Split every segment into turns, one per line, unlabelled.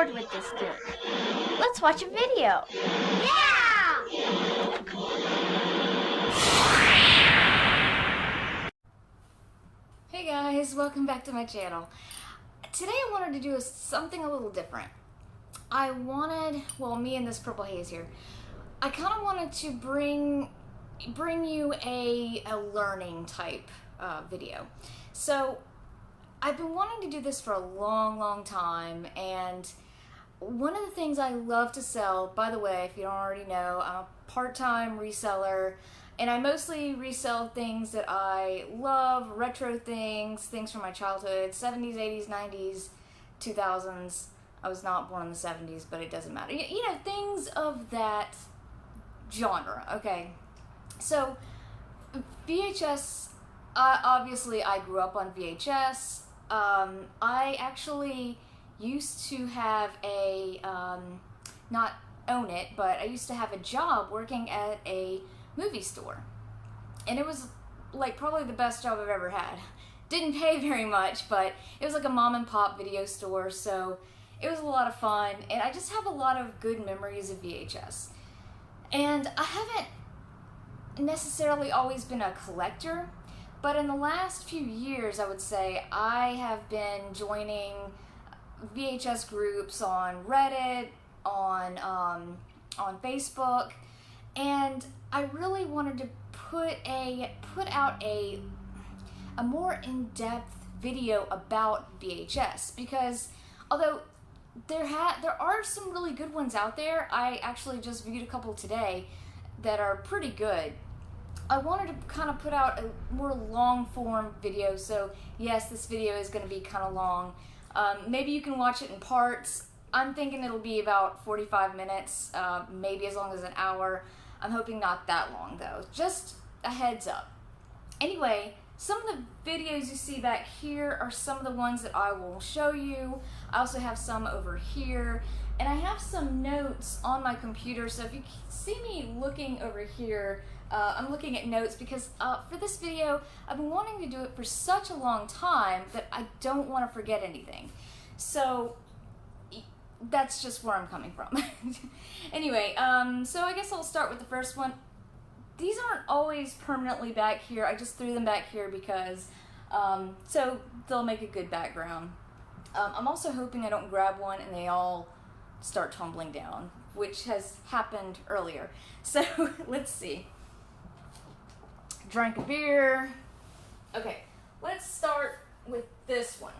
bored with this game. Let's watch a video. Yeah!
Hey guys, welcome back to my channel. Today I wanted to do something a little different. Me and this purple haze here, I kind of wanted to bring you a learning type video. So I've been wanting to do this for a long time, and one of the things I love to sell, by the way, if you don't already know, I'm a part-time reseller, and I mostly resell things that I love, retro things from my childhood, 70s, 80s, 90s, 2000s. I was not born in the 70s, but it doesn't matter. You know, things of that genre, okay? So, VHS, obviously I grew up on VHS. I actually used to have not own it, but I used to have a job working at a movie store. And it was like probably the best job I've ever had. Didn't pay very much, but it was like a mom and pop video store, so it was a lot of fun, and I just have a lot of good memories of VHS. And I haven't necessarily always been a collector, but in the last few years, I would say, I have been joining VHS groups on Reddit, on Facebook, and I really wanted to put out a more in-depth video about VHS, because although there are some really good ones out there, I actually just viewed a couple today that are pretty good. I wanted to kind of put out a more long-form video, so yes, this video is going to be kind of long. Maybe you can watch it in parts. I'm thinking it'll be about 45 minutes, maybe as long as an hour. I'm hoping not that long though, just a heads up. Anyway, some of the videos you see back here are some of the ones that I will show you. I also have some over here, and I have some notes on my computer, so if you see me looking over here, I'm looking at notes because for this video, I've been wanting to do it for such a long time that I don't want to forget anything. So that's just where I'm coming from. Anyway, so I guess I'll start with the first one. These aren't always permanently back here. I just threw them back here because, so they'll make a good background. I'm also hoping I don't grab one and they all start tumbling down, which has happened earlier. So let's see. Drank a beer. Okay, let's start with this one.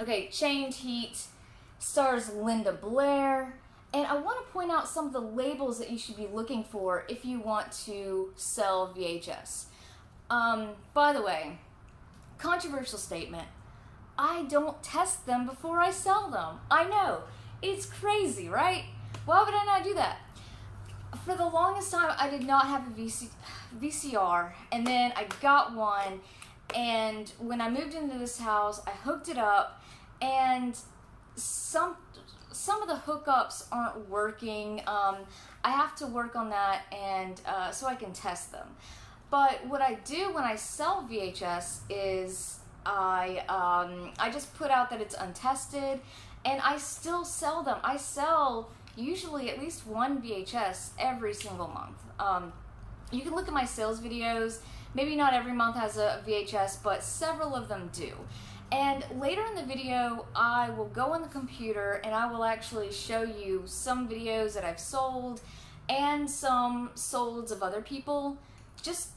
Okay, Chained Heat stars Linda Blair. And I want to point out some of the labels that you should be looking for if you want to sell VHS. By the way, controversial statement, I don't test them before I sell them. I know, it's crazy, right? Why would I not do that? For the longest time, I did not have a VCR, and then I got one, and when I moved into this house, I hooked it up, and some of the hookups aren't working. I have to work on that, and so I can test them. But what I do when I sell VHS is I just put out that it's untested, and I still sell them. I sell usually at least one VHS every single month. You can look at my sales videos. Maybe not every month has a VHS, but several of them do. And later in the video, I will go on the computer and I will actually show you some videos that I've sold and some solds of other people, just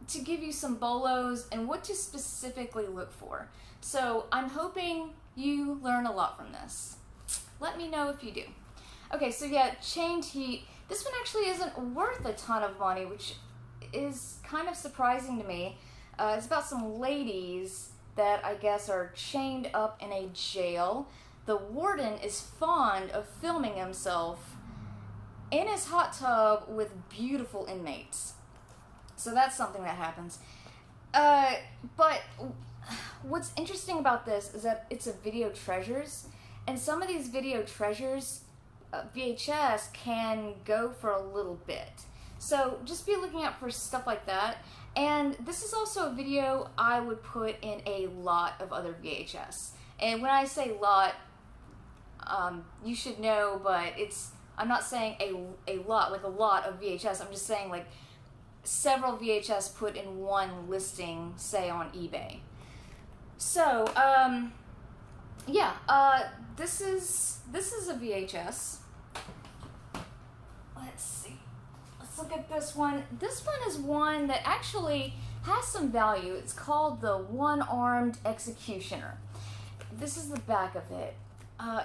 to give you some BOLOs and what to specifically look for. So I'm hoping you learn a lot from this. Let me know if you do. Okay, so yeah, Chained Heat. This one actually isn't worth a ton of money, which is kind of surprising to me. It's about some ladies that I guess are chained up in a jail. The warden is fond of filming himself in his hot tub with beautiful inmates. So that's something that happens. But what's interesting about this is that it's a video treasures, and some of these video treasures, VHS, can go for a little bit. So just be looking out for stuff like that. And this is also a video I would put in a lot of other VHS. And when I say lot, you should know, but I'm not saying a lot of VHS. I'm just saying like several VHS put in one listing, say on eBay. So, yeah, this is a VHS. Let's see. Let's look at this one. This one is one that actually has some value. It's called the One-Armed Executioner. This is the back of it.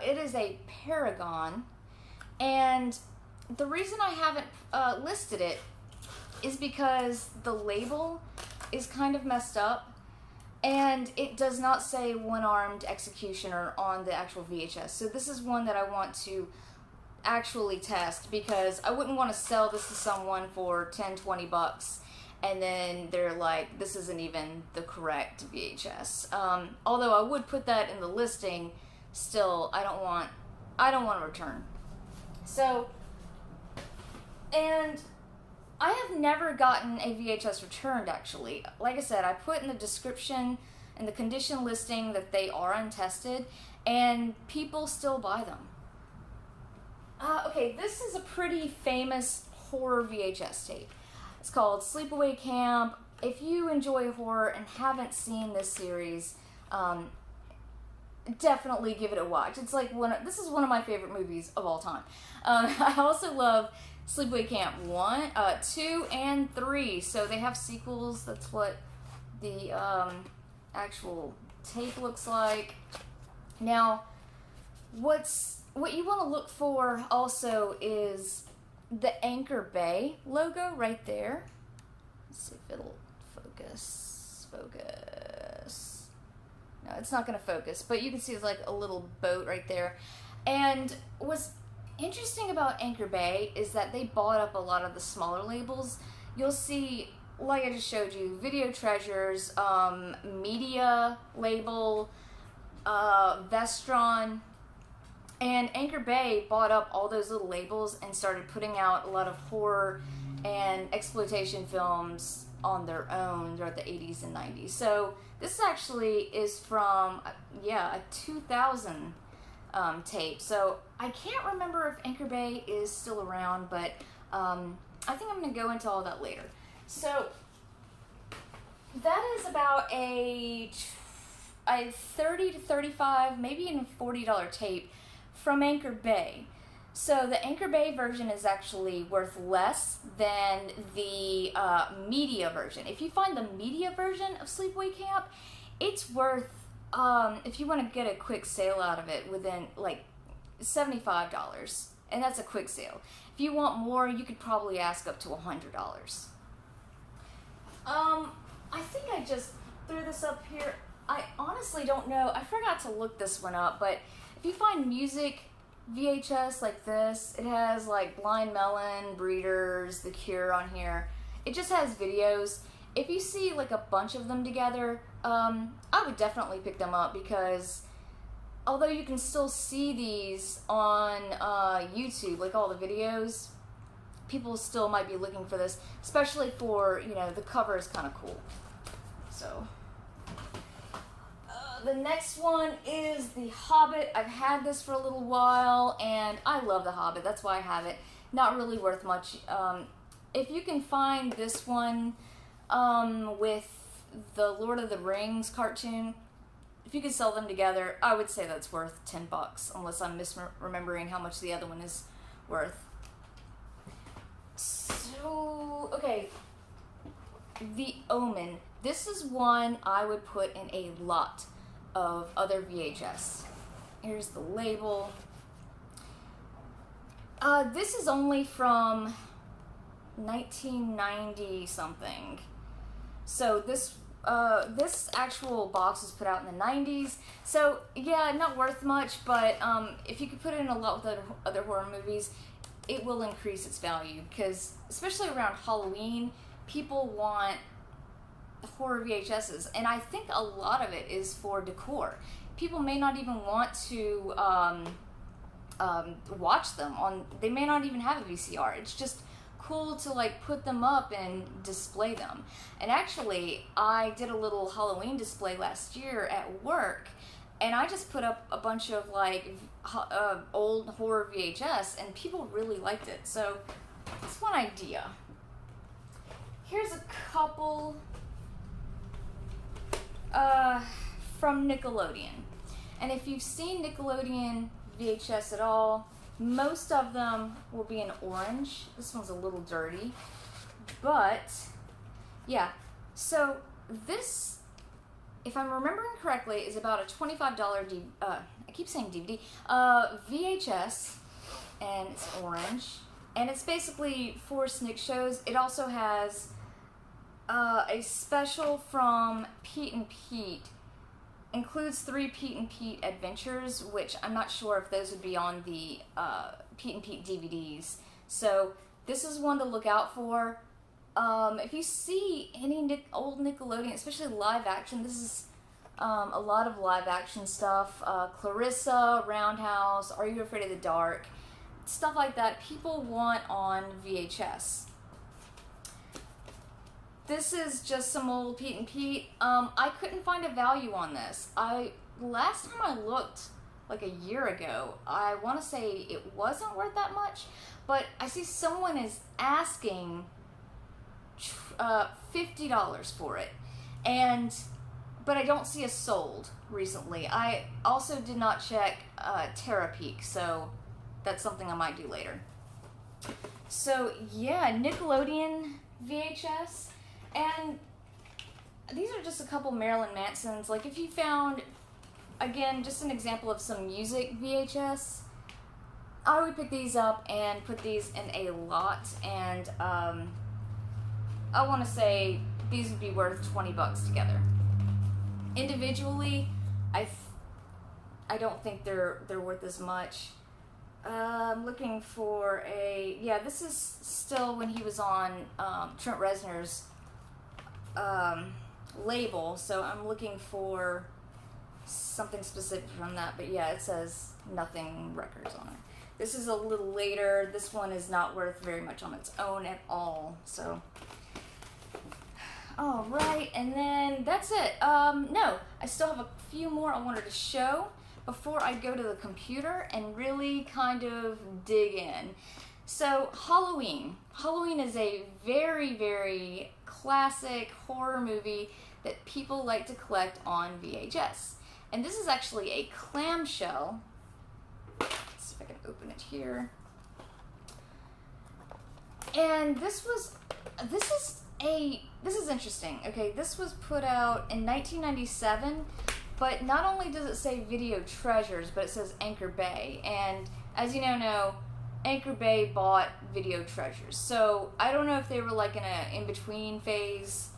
It is a Paragon, and the reason I haven't listed it is because the label is kind of messed up, and it does not say One-Armed Executioner on the actual VHS. So this is one that I want to actually test, because I wouldn't want to sell this to someone for $10-20 and then they're like, this isn't even the correct VHS. Although I would put that in the listing, still I don't want to return. So, and I have never gotten a VHS returned, actually. Like I said, I put in the description and the condition listing that they are untested, and people still buy them. Okay, this is a pretty famous horror VHS tape. It's called Sleepaway Camp. If you enjoy horror and haven't seen this series, definitely give it a watch. It's like this is one of my favorite movies of all time. I also love Sleepaway Camp 1, 2, and 3. So they have sequels. That's what the actual tape looks like. Now, what you want to look for also is the Anchor Bay logo right there. Let's see if it'll focus. Focus. No, it's not going to focus, but you can see it's like a little boat right there. And what's interesting about Anchor Bay is that they bought up a lot of the smaller labels. You'll see, like I just showed you, Video Treasures, Media Label, Vestron, and Anchor Bay bought up all those little labels and started putting out a lot of horror and exploitation films on their own throughout the 80s and 90s. So this actually is from, a 2000 tape. So I can't remember if Anchor Bay is still around, but I think I'm going to go into all that later. So that is about a $30 to $35, maybe even $40 tape from Anchor Bay. So the Anchor Bay version is actually worth less than the media version. If you find the media version of Sleepaway Camp, it's worth, if you want to get a quick sale out of it, within like $75. And that's a quick sale. If you want more, you could probably ask up to $100. I think I just threw this up here. I honestly don't know. I forgot to look this one up, but if you find music VHS like this, it has like Blind Melon, Breeders, The Cure on here. It just has videos. If you see like a bunch of them together, I would definitely pick them up, because although you can still see these on YouTube, like all the videos, people still might be looking for this, especially for, the cover is kind of cool. So the next one is The Hobbit. I've had this for a little while, and I love The Hobbit. That's why I have it. Not really worth much. If you can find this one with the Lord of the Rings cartoon, if you could sell them together, I would say that's worth $10, unless I'm misremembering how much the other one is worth. So, okay. The Omen. This is one I would put in a lot of other VHS. Here's the label. This is only from 1990 something. So this actual box was put out in the 90s. So yeah, not worth much, but if you could put it in a lot with other horror movies, it will increase its value, because especially around Halloween, people want horror VHSs, and I think a lot of it is for decor. People may not even want to watch them they may not even have a VCR. It's just cool to like put them up and display them. And actually, I did a little Halloween display last year at work, And I just put up a bunch of like old horror VHS, and people really liked it. So that's one idea. Here's a couple from Nickelodeon. And if you've seen Nickelodeon VHS at all, most of them will be in orange. This one's a little dirty. But, yeah. So this, if I'm remembering correctly, is about a $25 I keep saying DVD, VHS, and it's orange. And it's basically 4 Snick shows. It also has a special from Pete and Pete. Includes 3 Pete and Pete adventures, which I'm not sure if those would be on the Pete and Pete DVDs. So this is one to look out for. If you see any old Nickelodeon, especially live action, this is a lot of live action stuff. Clarissa, Roundhouse, Are You Afraid of the Dark? Stuff like that people want on VHS. This is just some old Pete and Pete. I couldn't find a value on this. Last time I looked, like a year ago, I want to say it wasn't worth that much, but I see someone is asking $50 for it, but I don't see a sold recently. I also did not check Terapeak, so that's something I might do later. So yeah, Nickelodeon VHS. And these are just a couple Marilyn Mansons. Like if you found, again, just an example of some music VHS, I would pick these up and put these in a lot. And I want to say these would be worth $20 together. Individually, I don't think they're worth as much. I'm looking for this is still when he was on Trent Reznor's label, so I'm looking for something specific from that, but yeah, it says Nothing Records on it. This is a little later. This one is not worth very much on its own at all, so alright, and then that's it. No, I still have a few more I wanted to show before I go to the computer and really kind of dig in. So Halloween is a very, very classic horror movie that people like to collect on VHS. And this is actually a clamshell. Let's see if I can open it here. And this is interesting. Okay, this was put out in 1997, but not only does it say Video Treasures, but it says Anchor Bay. And as you now know, Anchor Bay bought Video Treasures. So I don't know if they were like in a in-between phase.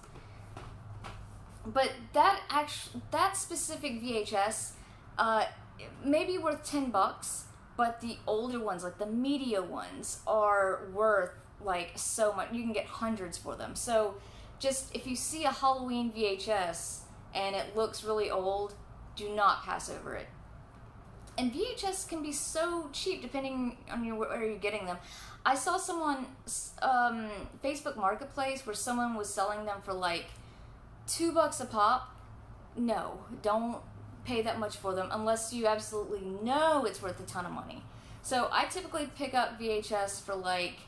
But that specific VHS may be worth $10, but the older ones, like the media ones, are worth like so much. You can get hundreds for them. So just if you see a Halloween VHS and it looks really old, do not pass over it. And VHS can be so cheap depending on where you're getting them. I saw someone, Facebook Marketplace, where someone was selling them for like $2 a pop. No, don't pay that much for them unless you absolutely know it's worth a ton of money. So I typically pick up VHS for like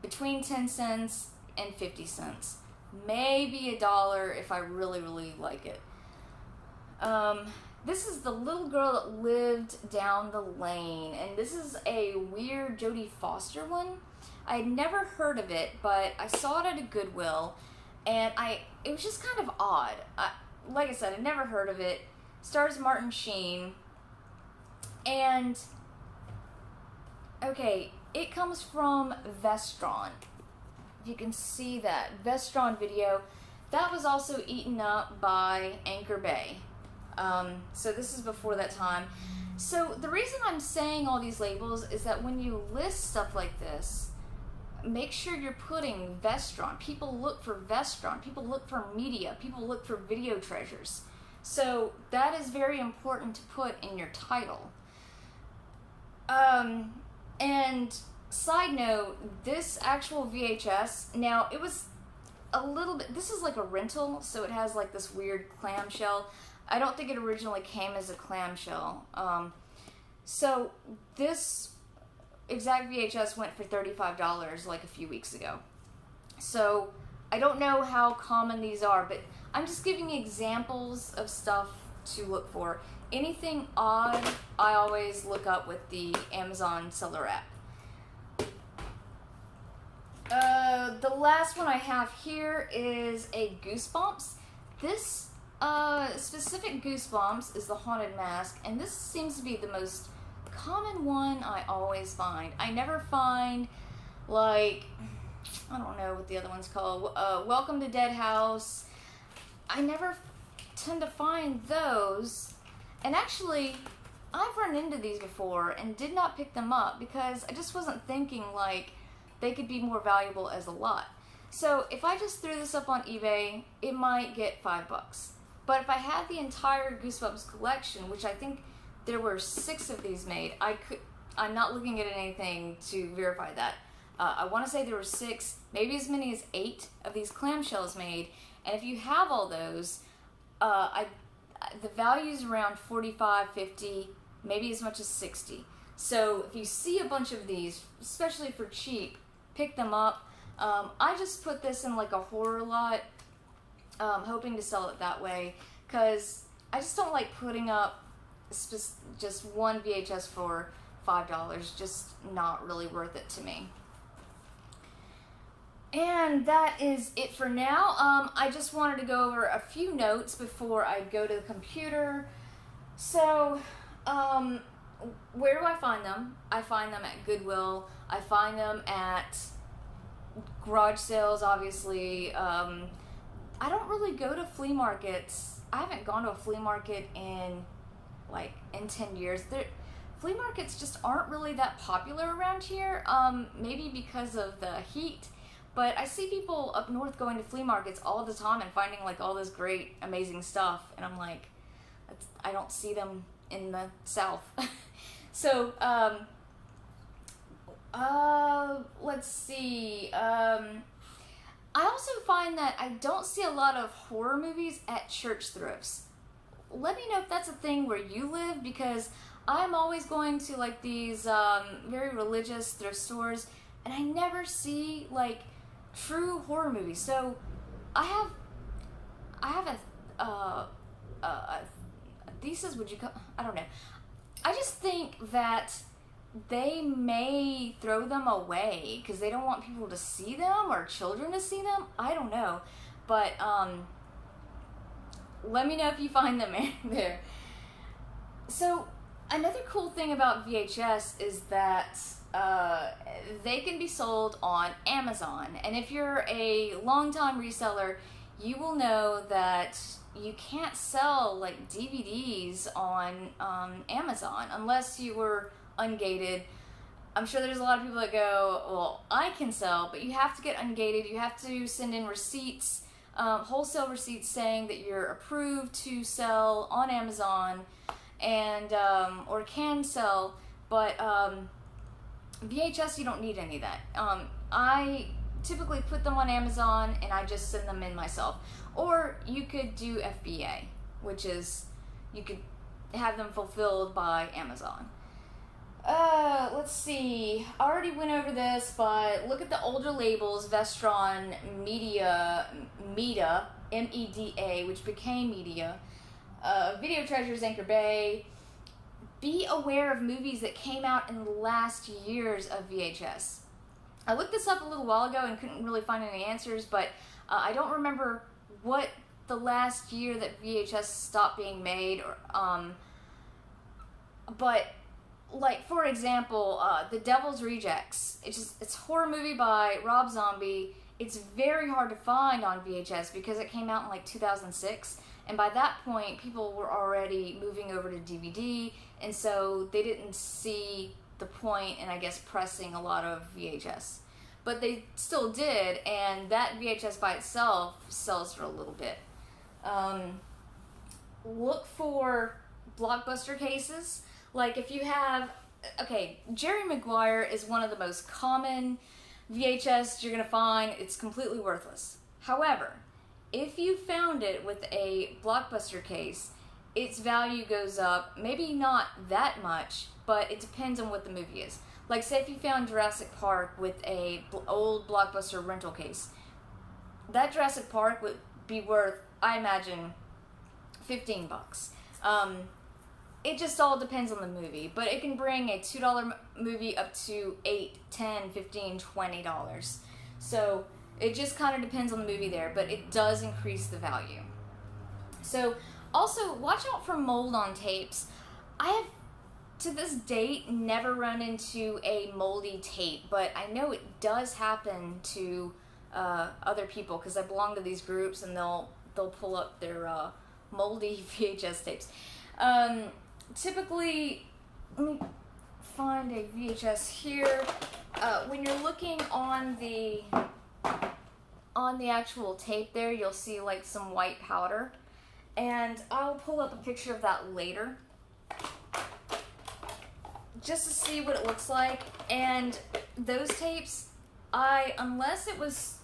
between 10 cents and 50 cents. Maybe $1 if I really, really like it. This is The Little Girl That Lived Down the Lane, and this is a weird Jodie Foster one. I had never heard of it, but I saw it at a Goodwill, and it was just kind of odd. Like I said, I never heard of it. Stars Martin Sheen, and okay, it comes from Vestron. If you can see that, Vestron Video. That was also eaten up by Anchor Bay. So this is before that time. So the reason I'm saying all these labels is that when you list stuff like this, make sure you're putting Vestron. People look for Vestron. People look for media. People look for Video Treasures. So that is very important to put in your title. And side note, this actual VHS, now it was a little bit, this is like a rental, so it has like this weird clamshell. I don't think it originally came as a clamshell. So this exact VHS went for $35 like a few weeks ago. So I don't know how common these are, but I'm just giving you examples of stuff to look for. Anything odd, I always look up with the Amazon seller app. The last one I have here is a Goosebumps. This specific Goosebumps is the Haunted Mask, and this seems to be the most common one I always find. I never find, like, I don't know what the other one's called, Welcome to Dead House. I never tend to find those, and actually, I've run into these before and did not pick them up because I just wasn't thinking, like, they could be more valuable as a lot. So if I just threw this up on eBay, it might get $5. But if I had the entire Goosebumps collection, which I think there were 6 of these made, I'm not looking at anything to verify that. I want to say there were 6, maybe as many as 8 of these clamshells made. And if you have all those, the value's around 45, 50, maybe as much as 60. So if you see a bunch of these, especially for cheap, pick them up. I just put this in like a horror lot, hoping to sell it that way, because I just don't like putting up just one VHS for $5, just not really worth it to me. And that is it for now. I just wanted to go over a few notes before I go to the computer. So, where do I find them? I find them at Goodwill. I find them at garage sales, obviously. I don't really go to flea markets. I haven't gone to a flea market in 10 years. Flea markets just aren't really that popular around here, maybe because of the heat. But I see people up north going to flea markets all the time and finding like all this great, amazing stuff. And I'm like, I don't see them in the south. So, let's see. I also find that I don't see a lot of horror movies at church thrifts. Let me know if that's a thing where you live, because I'm always going to like these very religious thrift stores, and I never see like true horror movies. So I have a thesis, would you call, I don't know. I just think that they may throw them away because they don't want people to see them or children to see them. I don't know. But let me know if you find them there. So another cool thing about VHS is that they can be sold on Amazon. And if you're a longtime reseller, you will know that you can't sell like DVDs on Amazon unless you were ungated. I'm sure there's a lot of people that go, well, I can sell, but you have to get ungated. You have to send in receipts, wholesale receipts saying that you're approved to sell on Amazon and or can sell, but VHS, you don't need any of that. I typically put them on Amazon and I just send them in myself. Or you could do FBA, which is you could have them fulfilled by Amazon. Let's see. I already went over this, but look at the older labels. Vestron, Media, MEDA, which became Media. Video Treasures, Anchor Bay. Be aware of movies that came out in the last years of VHS. I looked this up a little while ago and couldn't really find any answers, but I don't remember what the last year that VHS stopped being made. But like, for example, The Devil's Rejects. It's a horror movie by Rob Zombie. It's very hard to find on VHS because it came out in like 2006. And by that point, people were already moving over to DVD, and so they didn't see the point in, I guess, pressing a lot of VHS. But they still did, and that VHS by itself sells for a little bit. Look for Blockbuster cases. Like if you have, okay, Jerry Maguire is one of the most common VHS you're going to find. It's completely worthless. However, if you found it with a Blockbuster case, its value goes up. Maybe not that much, but it depends on what the movie is. Like, say if you found Jurassic Park with a old Blockbuster rental case, that Jurassic Park would be worth, I imagine, $15. It just all depends on the movie, but it can bring a $2 movie up to $8, $10, $15, $20. So it just kind of depends on the movie there, but it does increase the value. So also watch out for mold on tapes. I have to this date never run into a moldy tape, but I know it does happen to other people because I belong to these groups and they'll pull up their moldy VHS tapes. Typically, let me find a VHS here. When you're looking on the actual tape there, you'll see like some white powder, and I'll pull up a picture of that later just to see what it looks like. And those tapes, unless it was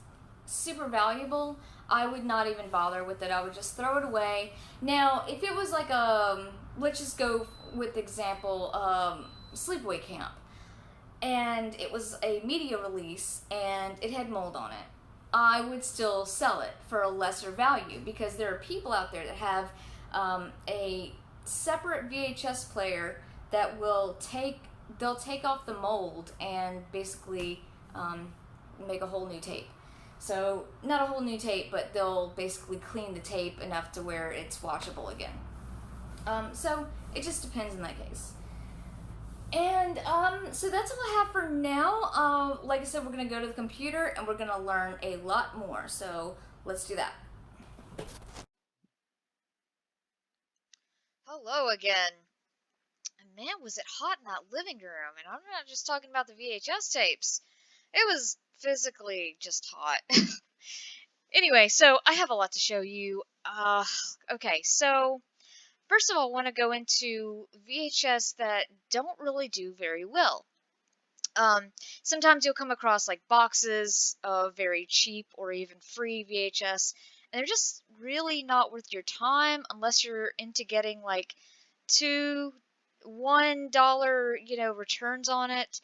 super valuable, I would not even bother with it. I would just throw it away. Now, if it was like let's just go with example, Sleepaway Camp, and it was a media release and it had mold on it, I would still sell it for a lesser value because there are people out there that have a separate VHS player that they'll take off the mold and basically make a whole new tape. So not a whole new tape, but they'll basically clean the tape enough to where it's watchable again. So it just depends in that case. And so that's all I have for now. Like I said, we're going to go to the computer and we're going to learn a lot more. So let's do that.
Hello again. And man, was it hot in that living room. And I'm not just talking about the VHS tapes. It was physically just hot. Anyway, so I have a lot to show you. Okay, so first of all, I want to go into VHS that don't really do very well. Um, Sometimes you'll come across like boxes of very cheap or even free VHS, and they're just really not worth your time unless you're into getting like two, $1, returns on it.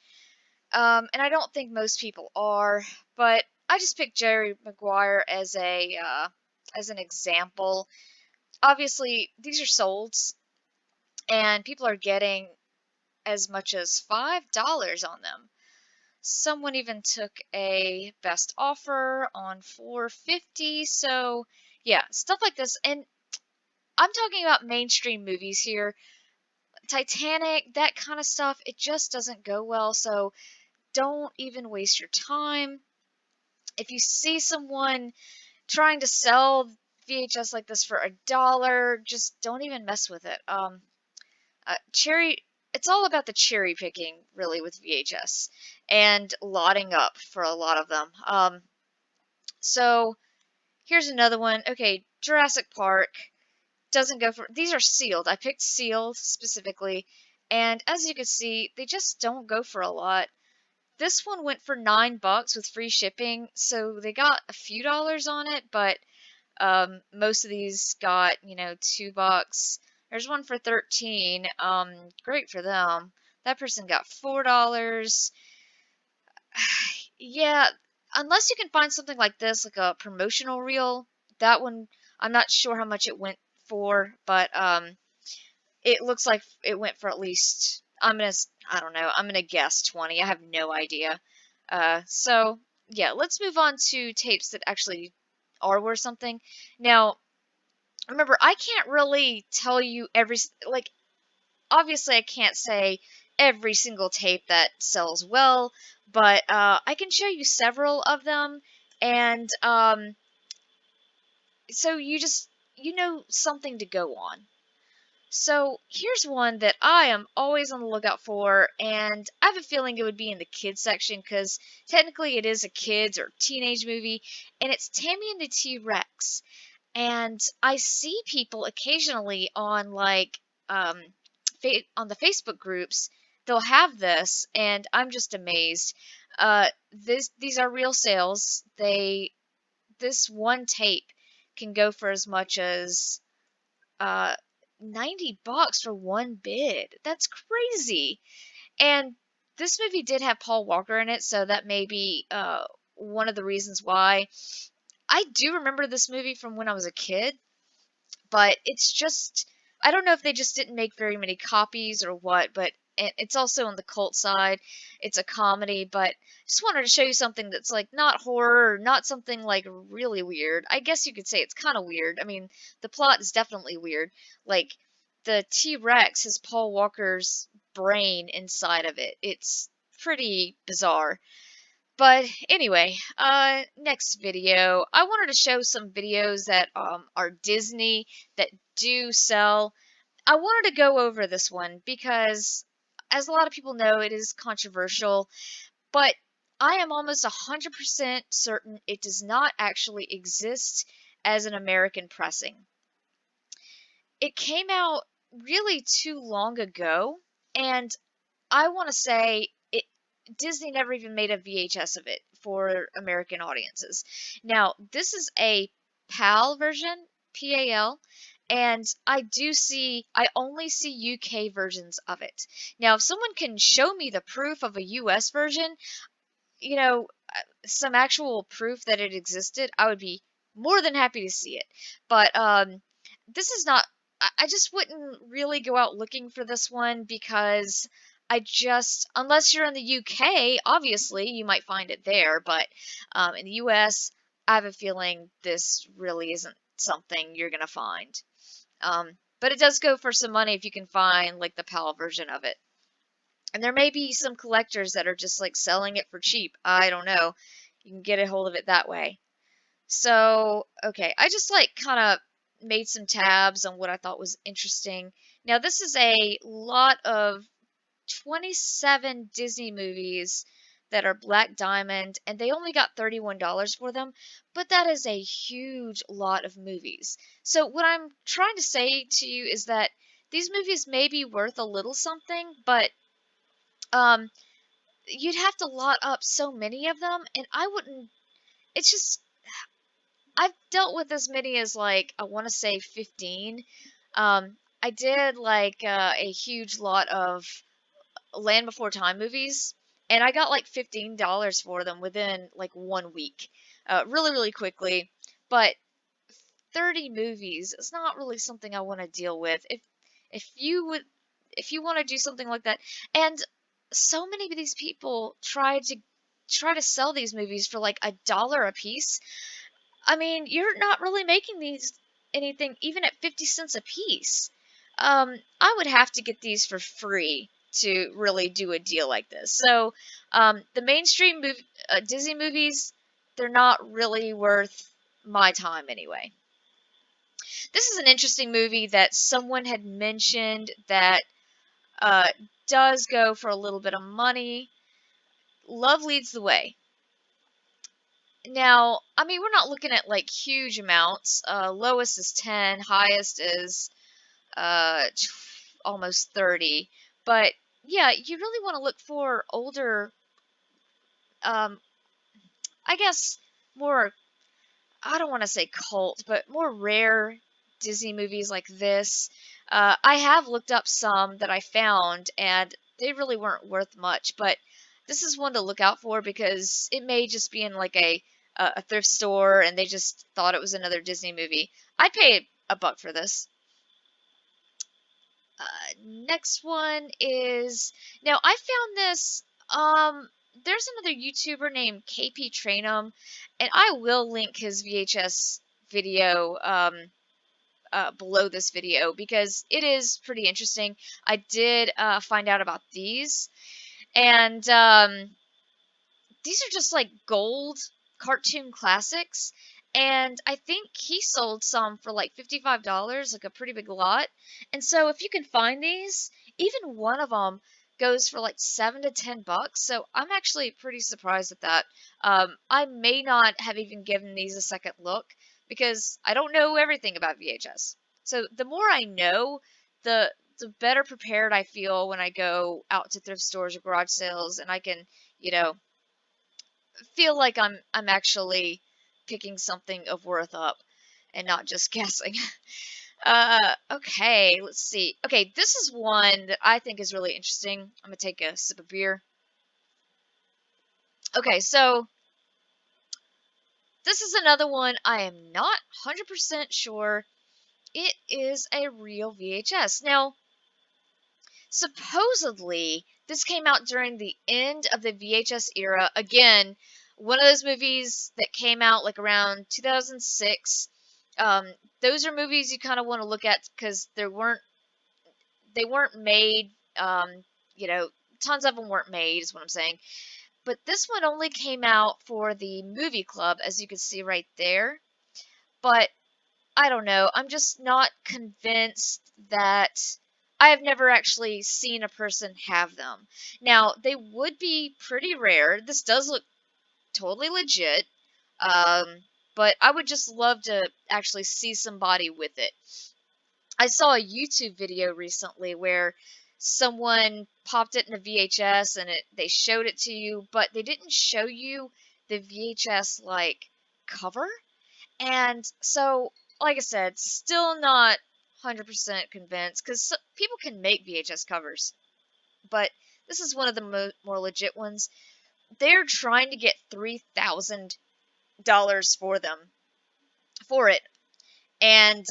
And I don't think most people are, but I just picked Jerry Maguire as an example. Obviously, these are solds, and people are getting as much as $5 on them. Someone even took a best offer on 450. So, yeah, stuff like this. And I'm talking about mainstream movies here. Titanic, that kind of stuff, it just doesn't go well. So, don't even waste your time. If you see someone trying to sell VHS like this for $1, just don't even mess with it. Cherry, it's all about the cherry picking, really, with VHS and lotting up for a lot of them. So here's another one. Okay, Jurassic Park doesn't go for. These are sealed. I picked sealed specifically, and as you can see, they just don't go for a lot. This one went for $9 with free shipping, so they got a few dollars on it, but most of these got, $2. There's one for 13. Great for them. That person got $4. Yeah, unless you can find something like this, like a promotional reel, that one, I'm not sure how much it went for, but it looks like it went for at least, I don't know, I'm gonna guess 20. I have no idea. So yeah, let's move on to tapes that actually are worth something. Now, remember, I can't really tell you like, obviously I can't say every single tape that sells well, but I can show you several of them, and so you know something to go on. So here's one that I am always on the lookout for, and I have a feeling it would be in the kids section because technically it is a kids or teenage movie, and it's Tammy and the T-Rex. And I see people occasionally on like um, on the Facebook groups, they'll have this, and I'm just amazed. These are real sales. This one tape can go for as much as $90 for one bid. That's crazy. And this movie did have Paul Walker in it, so that may be one of the reasons why. I do remember this movie from when I was a kid, but it's just, I don't know if they just didn't make very many copies or what, but it's also on the cult side. It's a comedy, but just wanted to show you something that's like not horror, not something like really weird. I guess you could say it's kind of weird. I mean, the plot is definitely weird. Like, the T-Rex has Paul Walker's brain inside of it. It's pretty bizarre. But anyway, next video. I wanted to show some videos that are Disney that do sell. I wanted to go over this one because, as a lot of people know, it is controversial, but I am almost 100% certain it does not actually exist as an American pressing. It came out really too long ago, and I want to say Disney never even made a VHS of it for American audiences. Now, this is a PAL version, PAL, and I only see UK versions of it. Now, if someone can show me the proof of a US version, you know, some actual proof that it existed, I would be more than happy to see it. But this is not. I just wouldn't really go out looking for this one because unless you're in the UK, obviously you might find it there. But in the US, I have a feeling this really isn't something you're gonna find. But it does go for some money if you can find like the PAL version of it. And there may be some collectors that are just like selling it for cheap. I don't know. You can get a hold of it that way. So, okay, I just like kind of made some tabs on what I thought was interesting. Now, this is a lot of 27 Disney movies that are Black Diamond, and they only got $31 for them, but that is a huge lot of movies. So, what I'm trying to say to you is that these movies may be worth a little something, but um, you'd have to lot up so many of them, and I wouldn't. It's just I've dealt with as many as like I want to say 15. I did like a huge lot of Land Before Time movies, and I got like $15 for them within like 1 week, really really quickly. But 30 movies is not really something I want to deal with. If you want to do something like that, and so many of these people try to sell these movies for like $1 a piece. I mean, you're not really making these anything even at 50 cents a piece. I would have to get these for free to really do a deal like this. So, the mainstream Disney movies, they're not really worth my time anyway. This is an interesting movie that someone had mentioned that uh, does go for a little bit of money. Love Leads the Way. Now, I mean, we're not looking at like huge amounts. Lowest is 10, highest is almost 30. But yeah, you really want to look for older, um, I guess more, I don't want to say cult, but more rare Disney movies like this. I have looked up some that I found, and they really weren't worth much, but this is one to look out for because it may just be in like a thrift store and they just thought it was another Disney movie. I'd pay a buck for this. Next one is now I found this. There's another YouTuber named KP Trainum, and I will link his VHS video below this video because it is pretty interesting. I did find out about these, and these are just like gold cartoon classics. And I think he sold some for like $55, like a pretty big lot. And so if you can find these, even one of them goes for like $7 to $10. So I'm actually pretty surprised at that. I may not have even given these a second look because I don't know everything about VHS. So the more I know, the better prepared I feel when I go out to thrift stores or garage sales, and I can, you know, feel like I'm actually picking something of worth up and not just guessing. Okay, let's see. Okay, this is one that I think is really interesting. I'm gonna take a sip of beer. Okay, so this is another one I am not 100% sure it is a real VHS. Now, supposedly, this came out during the end of the VHS era. Again, one of those movies that came out like around 2006. Those are movies you kind of want to look at because they weren't made. You know, tons of them weren't made. Is what I'm saying. But this one only came out for the movie club, as you can see right there. But I don't know. I'm just not convinced that I have never actually seen a person have them. Now, they would be pretty rare. This does look totally legit. Um, but I would just love to actually see somebody with it. I saw a YouTube video recently where someone popped it in a VHS and they showed it to you, but they didn't show you the VHS like cover. And so, like I said, still not 100% convinced because people can make VHS covers, but this is one of the more legit ones. They're trying to get $3,000 for it, and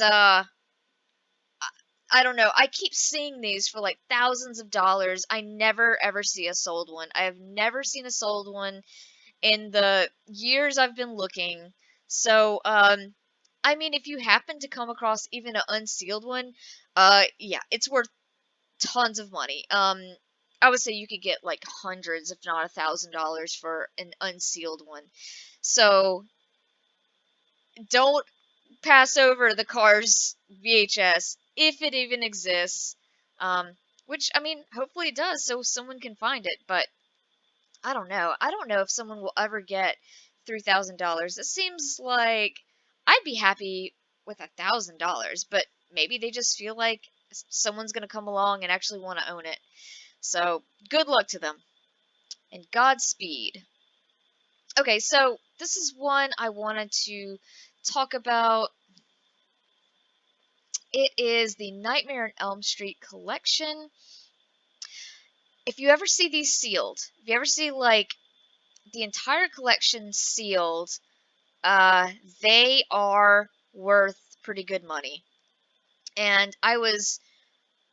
I don't know. I keep seeing these for like thousands of dollars. I never ever see a sold one. I have never seen a sold one in the years I've been looking. So, I mean, if you happen to come across even an unsealed one, yeah, it's worth tons of money. I would say you could get like hundreds, if not $1,000 for an unsealed one. So don't pass over the Cars VHS if it even exists. Which I mean, hopefully it does, so someone can find it. But I don't know. I don't know if someone will ever get $3,000. It seems like I'd be happy with $1,000, but maybe they just feel like someone's gonna come along and actually want to own it. So good luck to them and Godspeed. Okay, so this is one I wanted to talk about. It is the Nightmare on Elm Street collection. If you ever see these sealed, if you ever see like the entire collection sealed, they are worth pretty good money. And I was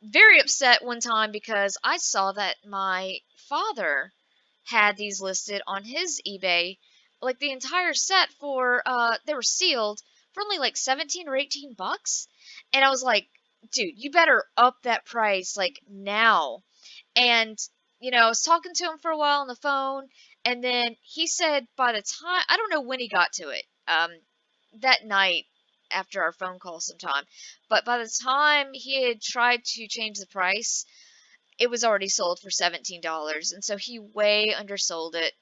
very upset one time because I saw that my father had these listed on his eBay, like the entire set for they were sealed for only like 17 or 18 bucks. And I was like, dude, you better up that price like now. And I was talking to him for a while on the phone, and then he said by the time I don't know when he got to it, that night after our phone call sometime, but by the time he had tried to change the price, it was already sold for $17, and so he way undersold it.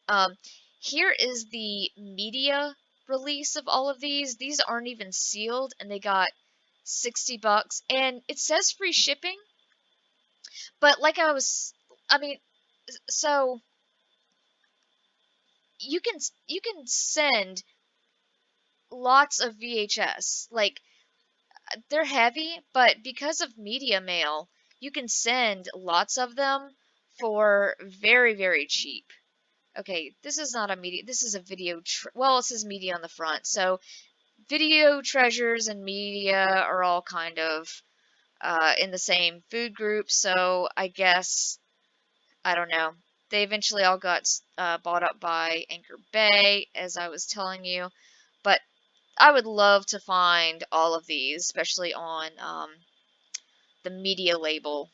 Um, Here is the media release of all of these. These aren't even sealed, and they got 60 bucks, and it says free shipping. But I mean, so you can send lots of VHS. Like they're heavy, but because of media mail, you can send lots of them for very, very cheap. Okay, this is not a media. This is a video. Well, it says media on the front. So video treasures and media are all kind of in the same food group. So I guess I don't know. They eventually all got bought up by Anchor Bay, as I was telling you. But I would love to find all of these, especially on the media label.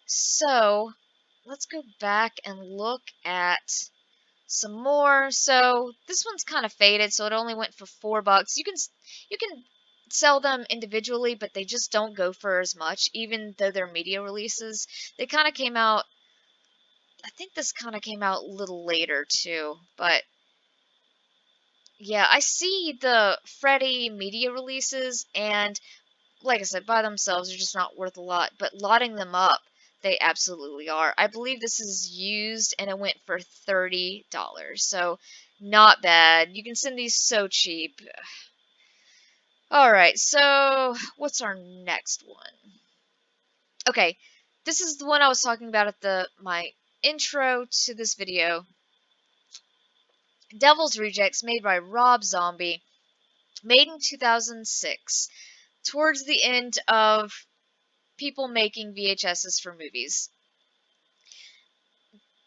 So let's go back and look at some more. So this one's kind of faded, so it only went for $4. You can sell them individually, but they just don't go for as much, even though they're media releases. They kind of came out. I think this kind of came out a little later too, but yeah, I see the Freddy media releases, and like I said, by themselves, they're just not worth a lot, but lotting them up, they absolutely are. I believe this is used, and it went for $30, so not bad. You can send these so cheap. Alright, so what's our next one? Okay, this is the one I was talking about at my intro to this video. Devil's Rejects, made by Rob Zombie, made in 2006, towards the end of people making VHSs for movies.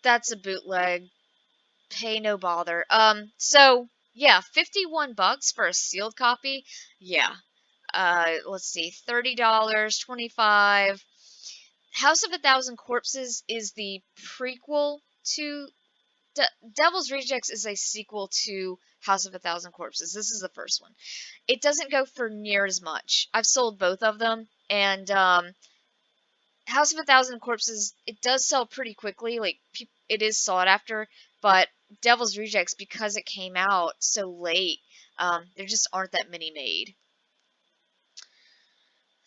That's a bootleg. Pay no bother. So yeah, $51 for a sealed copy. Yeah. Let's see, $30, 25. House of a Thousand Corpses is the prequel to Devil's Rejects is a sequel to House of a Thousand Corpses. This is the first one. It doesn't go for near as much. I've sold both of them, and House of a Thousand Corpses, it does sell pretty quickly. Like, it is sought after, but Devil's Rejects, because it came out so late, there just aren't that many made.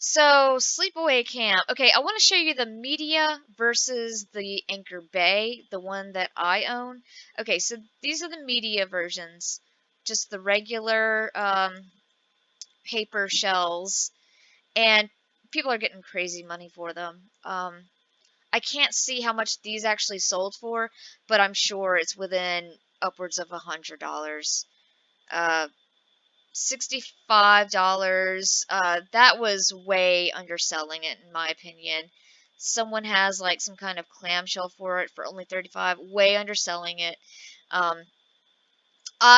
So, Sleepaway Camp. Okay, I want to show you the media versus the Anchor Bay, the one that I own. Okay, so these are the media versions. Just the regular paper shells. And people are getting crazy money for them. I can't see how much these actually sold for, but I'm sure it's within upwards of $100. Uh, $65. That was way underselling it, in my opinion. Someone has like some kind of clamshell for it for only 35. Way underselling it. Um,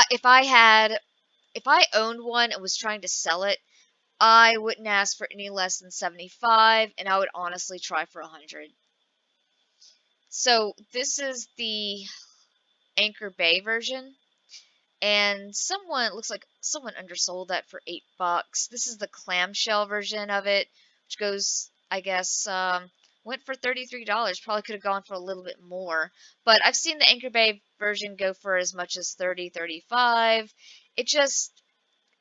if I owned one and was trying to sell it, I wouldn't ask for any less than 75, and I would honestly try for 100. So this is the Anchor Bay version. And it looks like someone undersold that for $8. This is the clamshell version of it, which goes, I guess, went for $33. Probably could have gone for a little bit more. But I've seen the Anchor Bay version go for as much as 30, 35.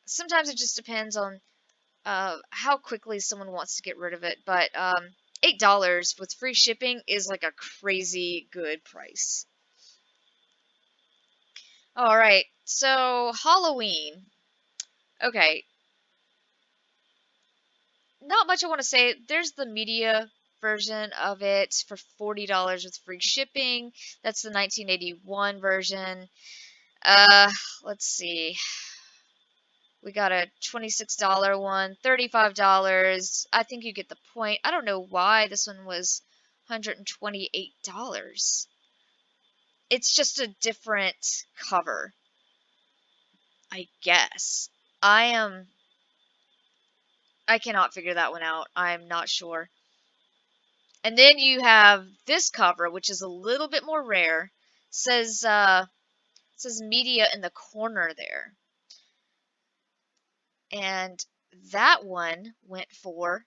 Sometimes it just depends on how quickly someone wants to get rid of it. But $8 with free shipping is like a crazy good price. Alright, so Halloween. Okay, not much I want to say. There's the media version of it for $40 with free shipping. That's the 1981 version. Let's see. We got a $26 one, $35. I think you get the point. I don't know why this one was $128. It's just a different cover, I guess. I cannot figure that one out. I'm not sure. And then you have this cover, which is a little bit more rare. Says says media in the corner there. And that one went for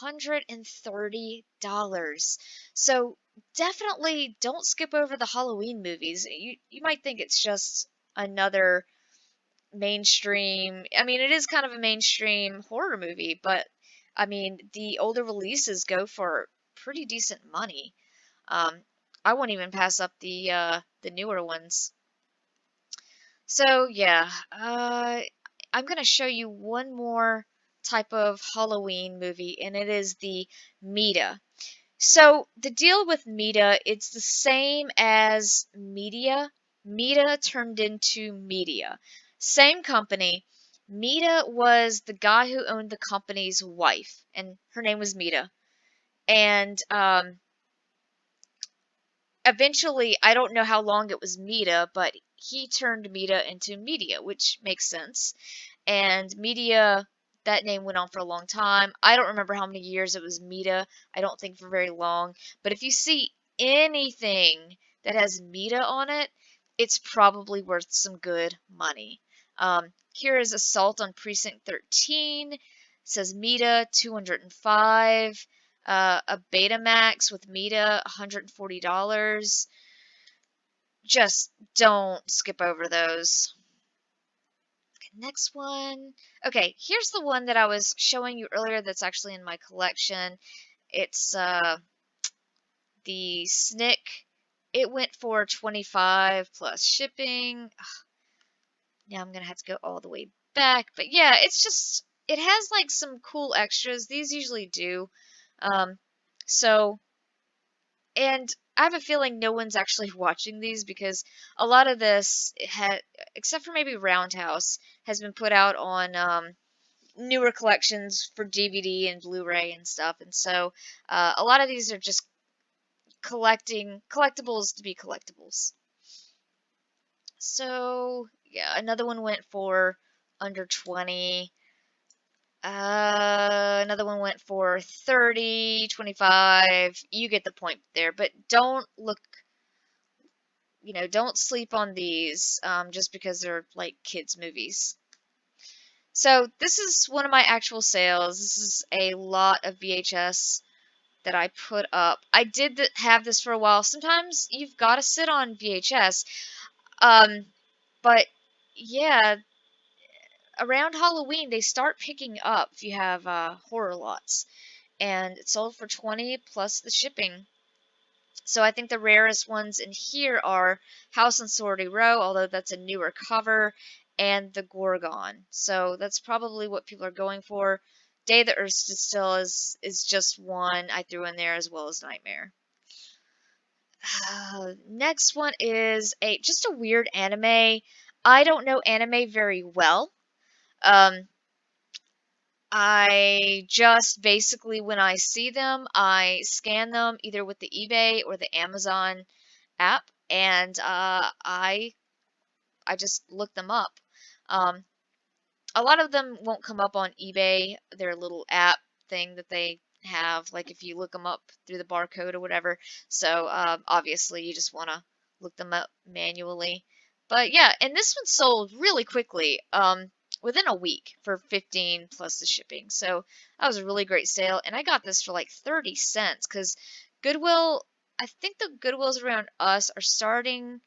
$130. So definitely don't skip over the Halloween movies. You might think it's just another mainstream. I mean, it is kind of a mainstream horror movie, but I mean, the older releases go for pretty decent money. I won't even pass up the newer ones. So yeah, I'm gonna show you one more type of Halloween movie, and it is the Meta. So the deal with Meta, it's the same as Media. Meta turned into Media. Same company. Meta was the guy who owned the company's wife, and her name was Meta. And eventually, I don't know how long it was Meta, but he turned Meta into Media, which makes sense. And Media, that name went on for a long time. I don't remember how many years it was Meta. I don't think for very long. But if you see anything that has Meta on it, it's probably worth some good money. Here is Assault on Precinct 13. It says Meta 205. A Betamax with Meta $140. Just don't skip over those. Next one. Okay, here's the one that I was showing you earlier that's actually in my collection. It's the Snick. It went for $25 plus shipping. Ugh, now I'm going to have to go all the way back. But yeah, it's just, it has like some cool extras. These usually do. Um, so, and I have a feeling no one's actually watching these because a lot of this had, except for maybe Roundhouse, has been put out on newer collections for DVD and Blu-ray and stuff. And so a lot of these are just collectibles to be collectibles. So yeah, another one went for under 20. Another one went for 30, 25. You get the point there, but don't look, don't sleep on these just because they're like kids' movies. So this is one of my actual sales. This is a lot of VHS that I put up. I did have this for a while. Sometimes you've got to sit on VHS. Um, but yeah, around Halloween they start picking up if you have horror lots, and it's sold for 20 plus the shipping. So I think the rarest ones in here are House on Sorority Row, although that's a newer cover, and the Gorgon. So that's probably what people are going for. Day the Earth Stood Still is just one I threw in there, as well as Nightmare. Next one is just a weird anime. I don't know anime very well. Um, I just basically, when I see them, I scan them either with the eBay or the Amazon app, and I just look them up. Um, a lot of them won't come up on eBay. Their little app thing that they have, like if you look them up through the barcode or whatever. So obviously you just want to look them up manually. But yeah, and this one sold really quickly, within a week for 15 plus the shipping. So that was a really great sale, and I got this for like 30 cents because Goodwill. I think the Goodwills around us are starting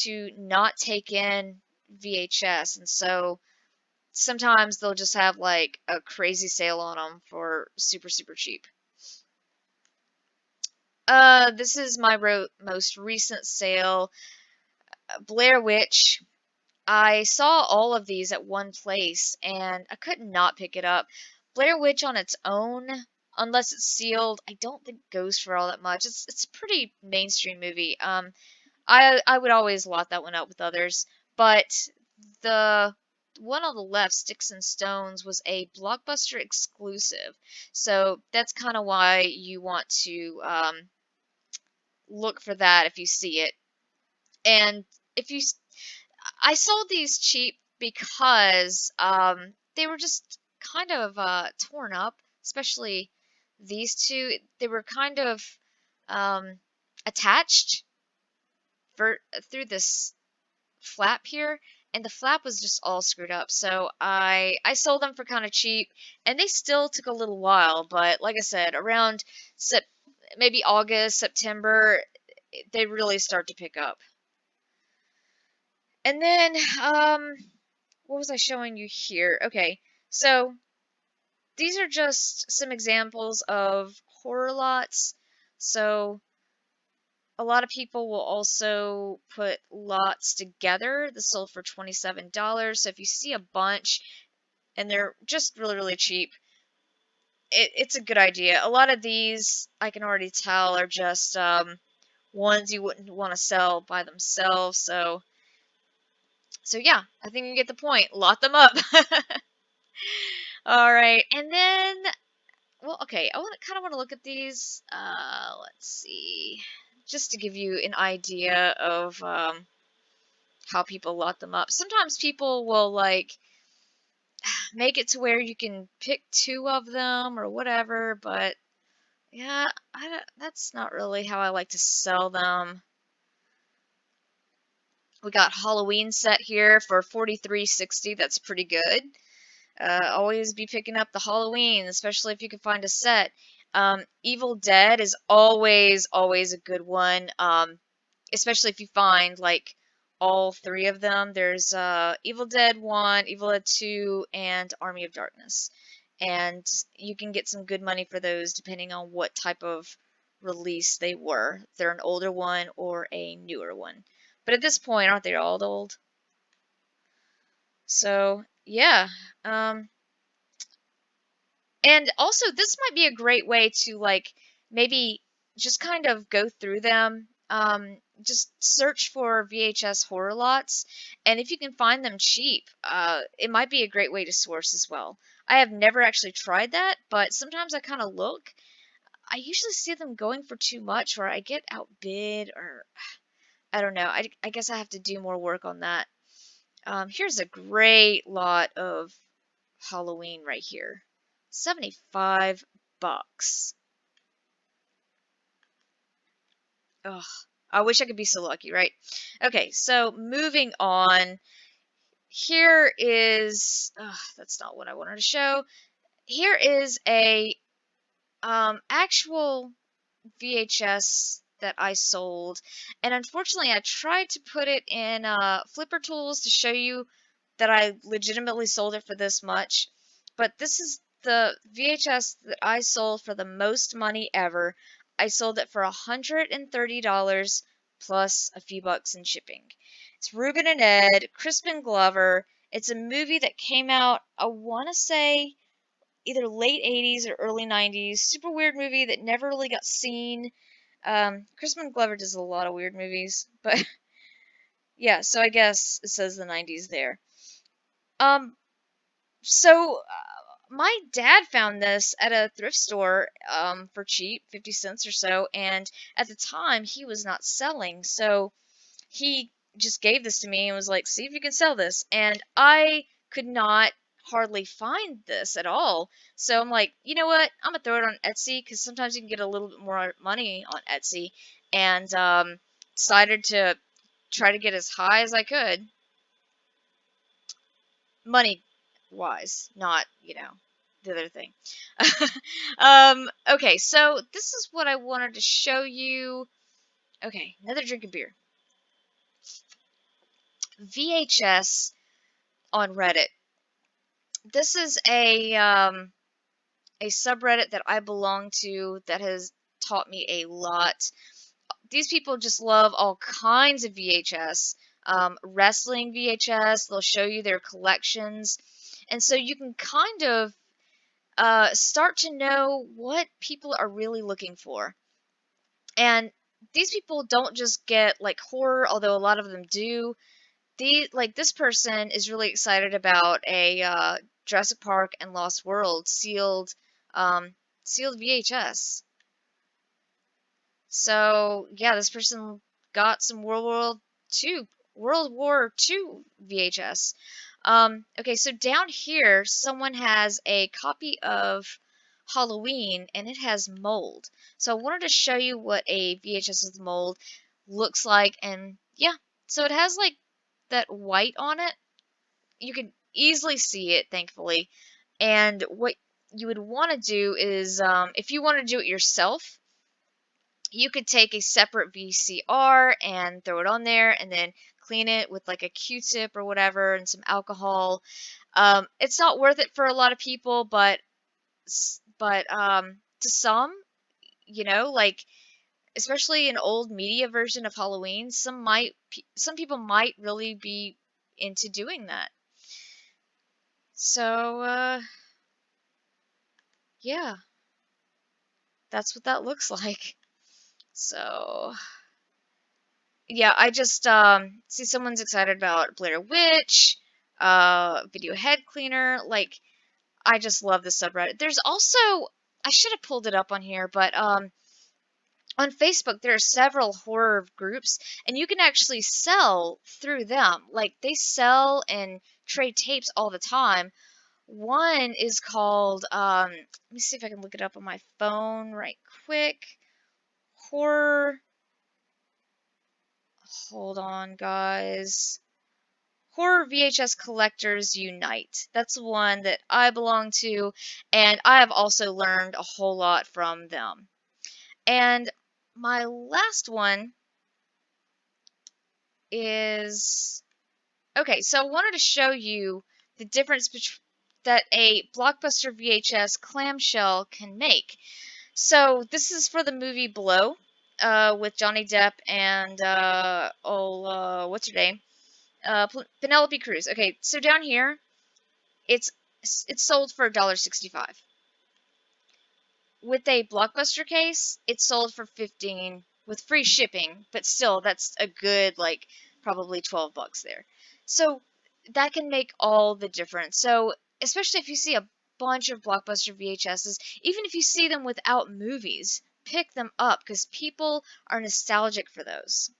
to not take in VHS, and so sometimes they'll just have like a crazy sale on them for super super cheap. This is my most recent sale, Blair Witch. I saw all of these at one place and I could not pick it up. Blair Witch on its own, unless it's sealed, I don't think goes for all that much. It's a pretty mainstream movie. I would always lot that one up with others, but the one on the left, Sticks and Stones, was a Blockbuster exclusive. So that's kind of why you want to look for that if you see it. And if you, I sold these cheap because they were just kind of torn up, especially these two. They were kind of um, attached through this flap here, and the flap was just all screwed up. So I sold them for kind of cheap, and they still took a little while. But like I said, around maybe August, September, they really start to pick up. And then what was I showing you here? Okay, so these are just some examples of horror lots. So a lot of people will also put lots together. This sold for $27. So if you see a bunch and they're just really, really cheap, it's a good idea. A lot of these, I can already tell, are just ones you wouldn't want to sell by themselves. So yeah, I think you get the point. Lot them up. All right, and then, well, okay, I kind of want to look at these. Let's see, just to give you an idea of how people lot them up. Sometimes people will like make it to where you can pick two of them or whatever, but yeah, that's not really how I like to sell them. We got Halloween set here for $43.60. That's pretty good. Always be picking up the Halloween, especially if you can find a set. Evil Dead is always, always a good one, especially if you find like all three of them. There's Evil Dead 1, Evil Dead 2, and Army of Darkness. And you can get some good money for those depending on what type of release they were. If they're an older one or a newer one. But at this point, aren't they all old? So, yeah. Um, and also, this might be a great way to, like, maybe just kind of go through them. Just search for VHS horror lots, and if you can find them cheap, it might be a great way to source as well. I have never actually tried that, but sometimes I kind of look. I usually see them going for too much, or I get outbid, or I don't know. I guess I have to do more work on that. Here's a great lot of Halloween right here. 75 bucks. Ugh. I wish I could be so lucky, right? Okay, so moving on. Here is, that's not what I wanted to show. Here is a actual VHS that I sold, and unfortunately, I tried to put it in Flipper Tools to show you that I legitimately sold it for this much. But this is the VHS that I sold for the most money ever. I sold it for $130 plus a few bucks in shipping. It's Ruben and Ed, Crispin Glover. It's a movie that came out, I want to say, either late 80s or early 90s. Super weird movie that never really got seen. Crispin Glover does a lot of weird movies, but yeah, so I guess it says the 90s there. Um, my dad found this at a thrift store for cheap, 50 cents or so, and at the time he was not selling, so he just gave this to me and was like, see if you can sell this. And I could not hardly find this at all. So I'm like, you know what? I'm gonna throw it on Etsy because sometimes you can get a little bit more money on Etsy. And decided to try to get as high as I could, money wise, not, the other thing. Okay, so this is what I wanted to show you. Okay, another drink of beer. VHS on Reddit. This is a subreddit that I belong to that has taught me a lot. These people just love all kinds of VHS. Wrestling VHS, they'll show you their collections. And so you can kind of start to know what people are really looking for. And these people don't just get like horror, although a lot of them do. This person is really excited about a Jurassic Park and Lost World sealed VHS. So yeah, this person got some World War II VHS. Okay, so down here, someone has a copy of Halloween, and it has mold. So I wanted to show you what a VHS with mold looks like, and yeah, so it has like that white on it. You can easily see it, thankfully. And what you would want to do is, if you want to do it yourself, you could take a separate VCR and throw it on there and then clean it with like a Q-tip or whatever and some alcohol. It's not worth it for a lot of people, but to some, like especially an old media version of Halloween, some people might really be into doing that. So yeah, that's what that looks like. So yeah, I just see someone's excited about Blair Witch, video head cleaner. Like, I just love the subreddit. There's also, I should have pulled it up on here, but on Facebook there are several horror groups, and you can actually sell through them. Like, they sell and trade tapes all the time. One is called, let me see if I can look it up on my phone right quick. Horror. Hold on, guys. Horror VHS Collectors Unite. That's the one that I belong to, and I have also learned a whole lot from them. And my last one is, okay, so I wanted to show you the difference that a Blockbuster VHS clamshell can make. So this is for the movie BOLO, with Johnny Depp and what's her name? Penelope Cruz. Okay, so down here, it's sold for $1.65. With a Blockbuster case, it's sold for 15 with free shipping, but still that's a good like probably $12 there. So that can make all the difference. So especially if you see a bunch of Blockbuster VHSs, even if you see them without movies, pick them up because people are nostalgic for those.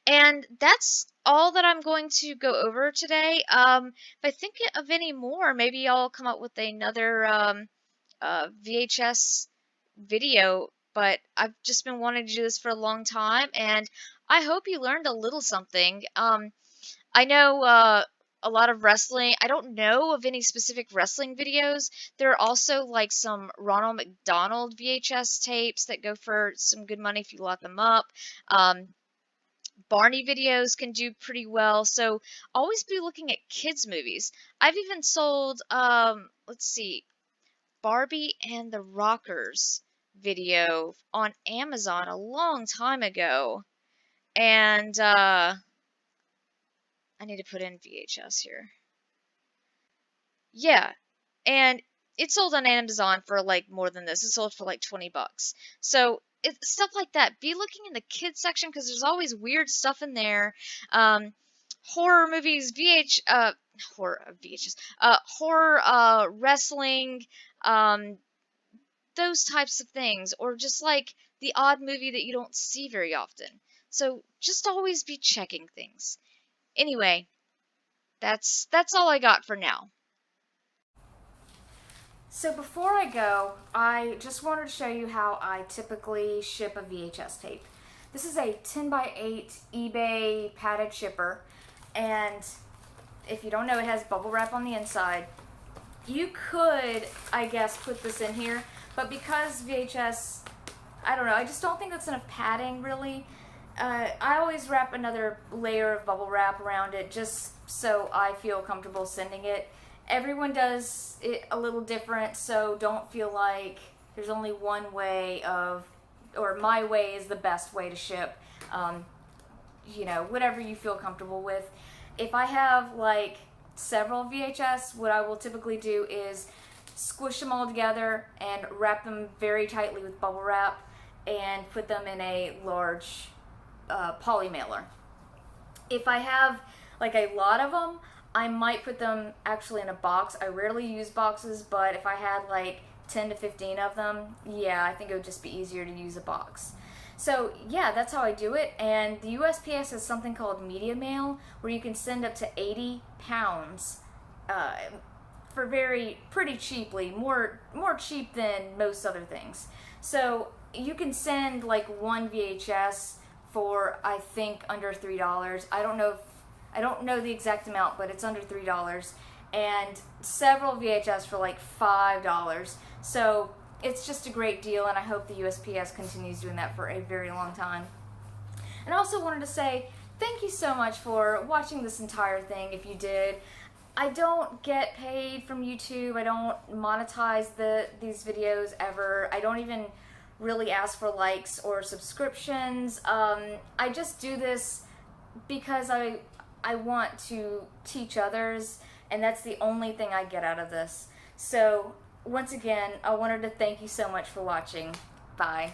And that's all that I'm going to go over today. If I think of any more, maybe I'll come up with another VHS video, but I've just been wanting to do this for a long time, and I hope you learned a little something. I know a lot of wrestling. I don't know of any specific wrestling videos. There are also like some Ronald McDonald VHS tapes that go for some good money if you lot them up. Barney videos can do pretty well, so always be looking at kids' movies. I've even sold, let's see, Barbie and the Rockers video on Amazon a long time ago. And I need to put in VHS here. Yeah. And it sold on Amazon for like more than this. It sold for like $20. So stuff like that. Be looking in the kids section because there's always weird stuff in there. Horror movies, horror wrestling, those types of things, or just like the odd movie that you don't see very often. So just always be checking things. Anyway, that's all I got for now.
So before I go, I just wanted to show you how I typically ship a VHS tape. This is a 10x8 eBay padded shipper, and if you don't know, it has bubble wrap on the inside. You could, I guess, put this in here, but because VHS, I don't know, I just don't think that's enough padding, really. I always wrap another layer of bubble wrap around it just so I feel comfortable sending it. Everyone does it a little different, so don't feel like there's only one way of, or my way is the best way to ship. You know, whatever you feel comfortable with. If I have like several VHS, what I will typically do is squish them all together and wrap them very tightly with bubble wrap and put them in a large poly mailer. If I have like a lot of them, I might put them actually in a box. I rarely use boxes, but if I had like 10 to 15 of them, yeah, I think it would just be easier to use a box. So yeah, that's how I do it. And the USPS has something called media mail where you can send up to 80 pounds for pretty cheaply, more cheap than most other things. So you can send like one VHS for I think under $3. I don't know the exact amount, but it's under $3, and several VHS for like $5. So it's just a great deal, and I hope the USPS continues doing that for a very long time. And I also wanted to say thank you so much for watching this entire thing, if you did. I don't get paid from YouTube. I don't monetize these videos ever. I don't even really ask for likes or subscriptions. I just do this because I want to teach others, and that's the only thing I get out of this. So once again, I wanted to thank you so much for watching. Bye.